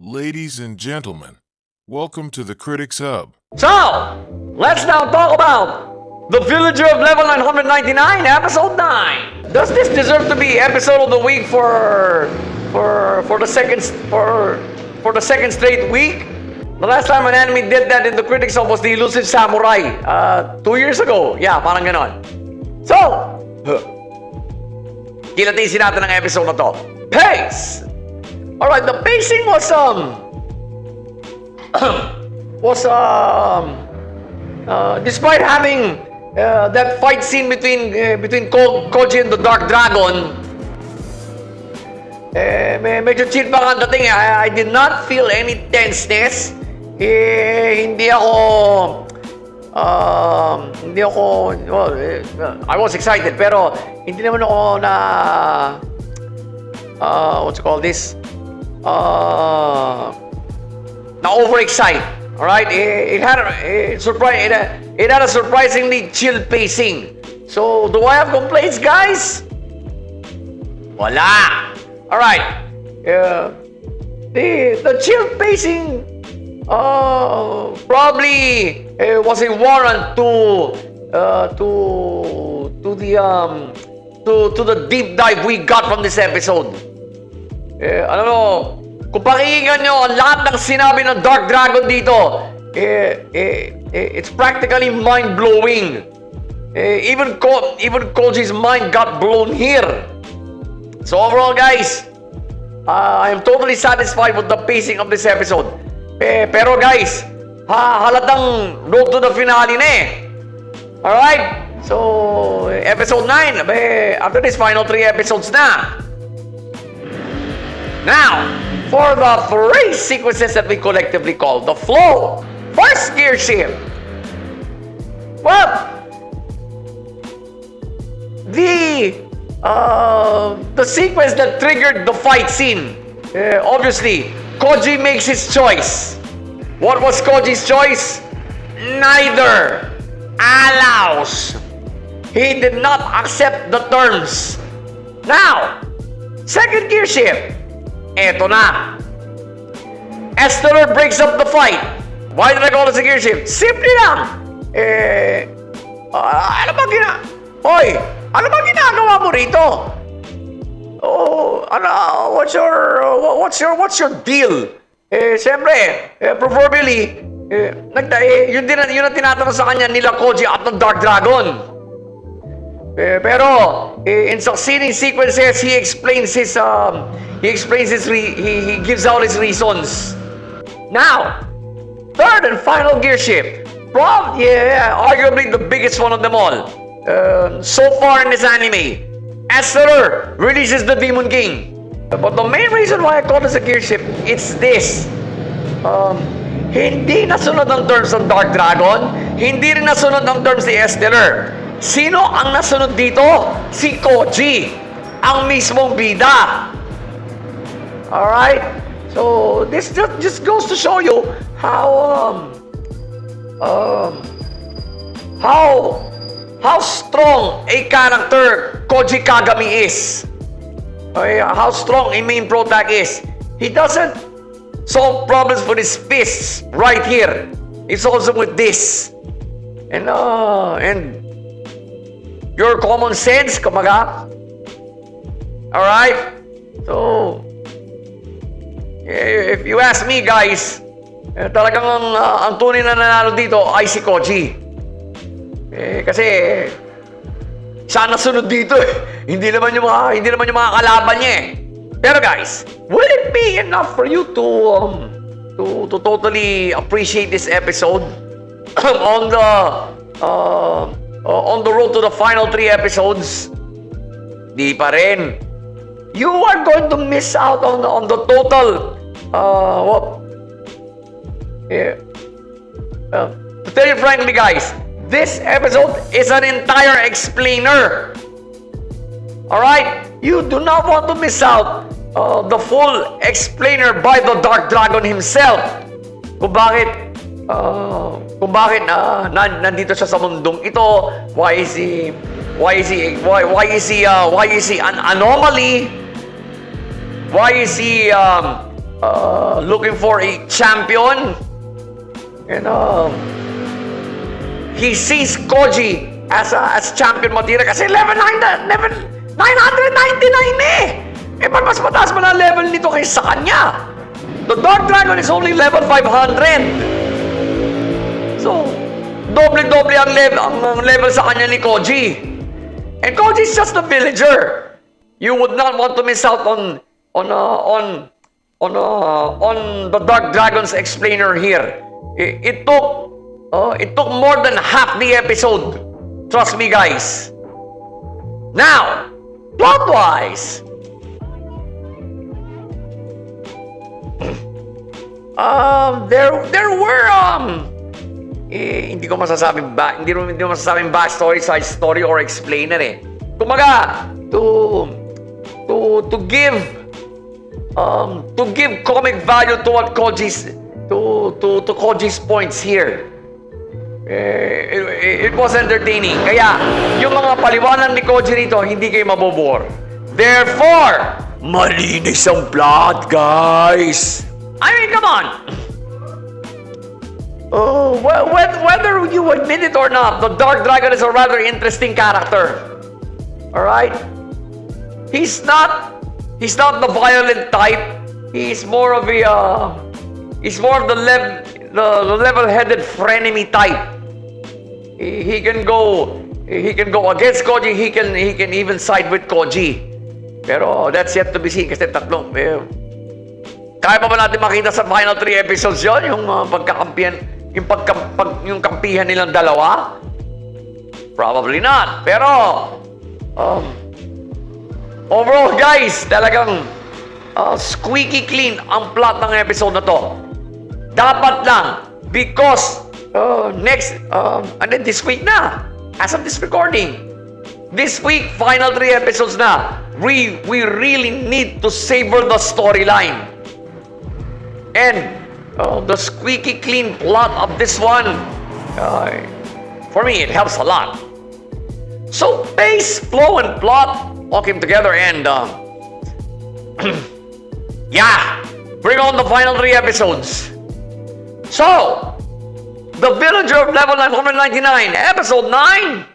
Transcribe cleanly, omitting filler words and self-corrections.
Ladies and gentlemen, welcome to the Critics Hub. So, let's now talk about The Villager of Level 999, Episode 9. Does this deserve to be Episode of the Week for the second straight week? The last time an anime did that in the Critics Hub was The Elusive Samurai, 2 years ago. Yeah, parang ganon. So, kilatisin natin ang episode na to. Pace! Alright, the pacing was despite having that fight scene between Koji and the Dark Dragon, medyo chill pa ang dating. I did not feel any tenseness. Hindi ako, well, I was excited, pero hindi naman ako na, what's it called this? Na overexcited. All right, it had a surprisingly chill pacing. So, do I have complaints, guys? Wala. All right. The chill pacing probably was a warrant to the deep dive we got from this episode. Alam mo, kung pakinggan nyo ang lahat ng sinabi ng Dark Dragon dito, it's practically mind-blowing. Even Koji's mind got blown here. So overall, guys, I am totally satisfied with the pacing of this episode. Pero guys, halatang road to the finale na eh. Alright? So, episode 9, after this, final 3 episodes na. Now, for the 3 sequences that we collectively call the flow. First gear shift. Well, the sequence that triggered the fight scene. Obviously, Koji makes his choice. What was Koji's choice? Neither allows. He did not accept the terms. Now, second gear shift. Eto na. Esteller breaks up the fight. Why did I call it a gear shift? Simple lang. Ano ba ginagawa mo rito? Oh, what's your deal? Siyempre, proverbially, yun ang tinatanong sa kanya nila Koji at ng Dark Dragon. Pero in succeeding sequences, he gives out his reasons. Now, third and final gear shift. Arguably the biggest one of them all. So far in this anime, Esteller releases the Demon King. But the main reason why I call this a gear shift, it's this. Hindi nasunod ang terms ng Dark Dragon, hindi rin nasunod ang terms ni Esteller. Sino ang nasunod dito? Si Koji, ang mismong bida. Alright? So, this just goes to show you how strong a character Koji Kagami is. How strong a main protag is. He doesn't solve problems with his fists right here. It's also with this. And your common sense, kumaga. Alright? So, if you ask me, guys, talagang ang tunay na nanalo dito ay si Koji. Kasi siya nasunod dito eh. Hindi naman yung mga kalaban niya eh. Pero guys, will it be enough for you to totally appreciate this episode on the road to the final 3 episodes? Di pa rin. You are going to miss out on the total. To tell you frankly, guys, this episode is an entire explainer. Alright? You do not want to miss out the full explainer by the Dark Dragon himself. Kung bakit nandito siya sa mundong ito, why is he an anomaly? Why is he looking for a champion. And he sees Koji as champion material kasi level 999 eh. Eh, mas mataas pa na level nito kaysa sa kanya. The Dark Dragon is only level 500. So, doble-doble ang level sa kanya ni Koji. And Koji is just a villager. You would not want to miss out on the Dark Dragon's explainer here. It took more than half the episode. Trust me, guys. Now, plot-wise, there were hindi ko masasabing backstory, side story, or explainer eh. Kumaga, to give comic value to what Koji's to Koji's points here. It was entertaining. Kaya, yung mga paliwanag ni Koji rito, hindi kayo mabobore. Therefore, malinis ang plot, guys. I mean, come on. Whether you admit it or not, the Dark Dragon is a rather interesting character. Alright? He's not the violent type. He's more of the level-headed frenemy type. He can go against Koji. He can even side with Koji. Pero that's yet to be seen kasi tatlong. Kaya pa ba natin makita sa final 3 episodes yon yung pagkakampihan, yung kampihan nilang dalawa? Probably not. Pero overall, guys, talagang squeaky clean ang plot ng episode na to. Dapat lang because this week na, as of this recording, this week, final 3 episodes na, we really need to savor the storyline. And the squeaky clean plot of this one, for me, it helps a lot. So, pace, flow, and plot all came together and, yeah, bring on the final 3 episodes. So, The Villager of Level 999, Episode 9,